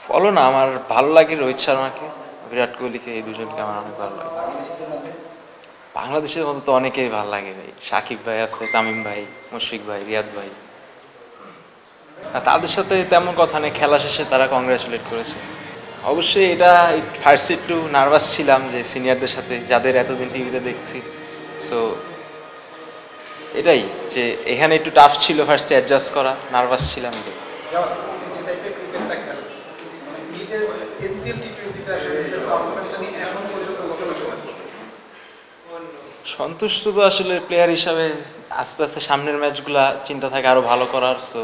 Follow না, আমার ভালো লাগে রোহিত শর্মাকে, বিরাট কোহলিকে, এই দুজনকে আমার অনেক ভালো লাগে। বাংলাদেশের মধ্যে তো অনেকেই ভালো লাগে ভাই, সাকিব ভাই আছে, তামিম ভাই, মুশফিক ভাই, রিয়াদ ভাই। আর তাদের সাথে তেমন কথা নেই, খেলা শেষে তারা কংগ্রাচুলেট করেছে। অবশ্যই এটা ফার্স্ট একটু নার্ভাস ছিলাম যে সিনিয়রদের সাথে যাদের এতদিন টিভিতে দেখছি। সো এটাই যে এখানে একটু টাফ ছিল ফার্স্টে অ্যাডজাস্ট করা, নার্ভাস ছিলাম এটাই। সন্তুষ্ট তো আসলে প্লেয়ার হিসাবে আস্তে আস্তে সামনের ম্যাচগুলা চিন্তা থাকে আরো ভালো করার। সো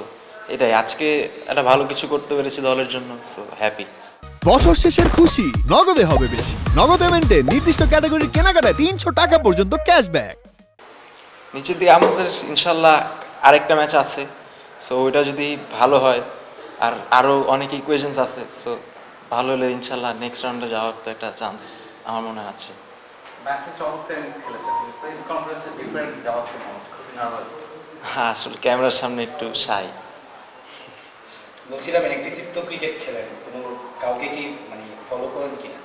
এটাই, আজকে একটা ভালো কিছু করতে পেরেছি দলের জন্য, সো হ্যাপি। বছর শেষের খুশি নগদে হবে বেশি। নগদ পেমেন্টে নির্দিষ্ট ক্যাটাগরির কেনাকাটায় 300 টাকা পর্যন্ত ক্যাশব্যাক। নিচের দিকে আমাদের ইনশাল্লাহ আরেকটা ম্যাচ আছে। সো ওইটা যদি ভালো হয়, আর আরও অনেক ইকুয়েশনস আছে, সো ভালো হলে ইনশাল্লাহ নেক্সট রাউন্ডে যাওয়ার তো একটা চান্স আমার মনে আছে। হ্যাঁ, আসলে ক্যামেরার সামনে একটু শাই। বলছিলাম ইলেকট্রিসিটি তো ক্রিকেট খেলেন, কোনো কাউকে কি মানে ফলো করেন কিনা?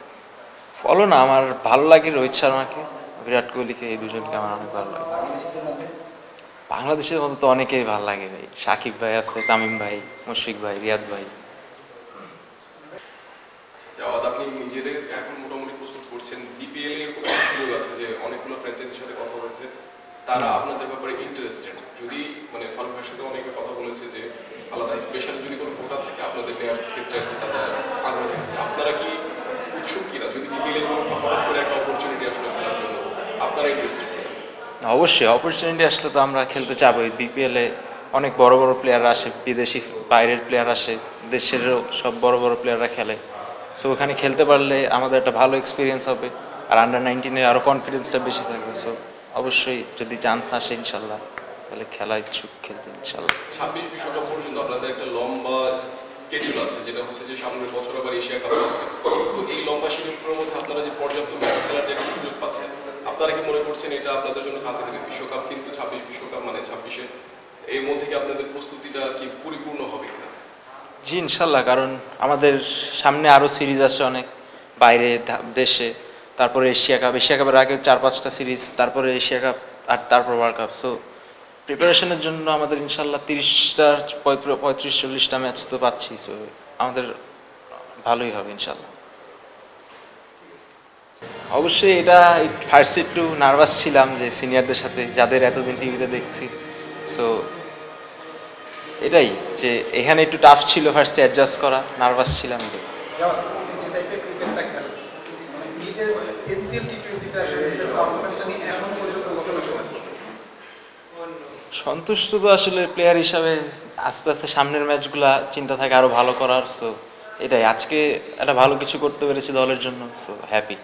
ফলো না, আমার ভালো লাগে রোহিত শর্মাকে, বিরাট কোহলিকে, এই দুজনকে আমার অনেক ভালো লাগে। বাংলাদেশের মধ্যে তো অনেকেই ভালো লাগে ভাই, সাকিব ভাই আছে, তামিম ভাই, মুশফিক ভাই, রিয়াদ ভাই। জাওয়াদ, আপনি নিজেদের এখন মোটামুটি প্রস্তুত করছেন, বিপিএল এর এরকম সুযোগ আছে যে অনেকগুলো ফ্র্যাঞ্চাইজির সাথে কথা হয়েছে, তারা আপনাদের ব্যাপারে ইন্টারেস্টেড। যদি মানে ফারুক ভাইয়ের সাথে অনেকে কথা বলেছে যে আলাদা স্পেশাল যদি কোনো কোটা থাকে আপনাদের নেওয়ার ক্ষেত্রে আর কি তাদের আগ্রহ দেখাচ্ছে, আপনারা কি উৎসুক কিনা? যদি বিপিএল এর হঠাৎ করে একটা অপরচুনিটি আসলে খেলার জন্য আপনারা ইন্টারেস্টেড কিনা? অবশ্যই অপরচুনিটি আসলে তো আমরা খেলতে চাবই। বিপিএলে অনেক বড় বড় প্লেয়ার আসে, বিদেশি বাইরের প্লেয়ার আসে, দেশেরও সব বড় বড় প্লেয়াররা খেলে। সো ওখানে খেলতে পারলে আমাদের একটা ভালো এক্সপিরিয়েন্স হবে, আর আন্ডার 19-এ আরও কনফিডেন্সটা বেশি থাকবে। সো অবশ্যই যদি চান্স আসে ইনশাল্লাহ, তাহলে খেলা ইচ্ছুক খেলতে ইনশাল্লাহ। 26 বিশ্বকাপ পর্যন্ত আপনাদের একটা লম্বা স্কেডিউল আছে, যেটা হচ্ছে যে সামনের বছর আবার এশিয়া কাপ আছে। তো এই লম্বা শিডিউলের মধ্যে আপনারা যে পর্যাপ্ত ম্যাচ খেলার যে একটা সুযোগ পাচ্ছেন, আপনারা কি মনে করছেন এটা আপনাদের জন্য কাজে দেবে? বিশ্বকাপ কিন্তু 26 বিশ্বকাপ মানে 26-এ, এর মধ্যে কি আপনাদের প্রস্তুতিটা কি পরিপূর্ণ হবে কিনা? জি ইনশাল্লাহ, কারণ আমাদের সামনে আরও সিরিজ আছে অনেক বাইরে দেশে। তারপরে এশিয়া কাপ, এশিয়া কাপের আগে 4-5টা সিরিজ, তারপরে এশিয়া কাপ, আর তারপর ওয়ার্ল্ড কাপ। সো প্রিপারেশনের জন্য আমাদের ইনশাল্লাহ 30টা 35-40টা ম্যাচ তো পাচ্ছি। সো আমাদের ভালোই হবে ইনশাল্লাহ। অবশ্যই এটা ফার্স্ট একটু নার্ভাস ছিলাম যে সিনিয়রদের সাথে যাদের এতদিন টিভিতে দেখছি। সো এটাই যে এখানে একটু টাফ ছিল ফার্স্টে অ্যাডজাস্ট করা, নার্ভাস ছিলাম এটাই। সন্তুষ্ট তো আসলে প্লেয়ার হিসাবে আস্তে আস্তে সামনের ম্যাচগুলা চিন্তা থাকে আরো ভালো করার। সো এটাই, আজকে একটা ভালো কিছু করতে পেরেছি দলের জন্য, সো হ্যাপি।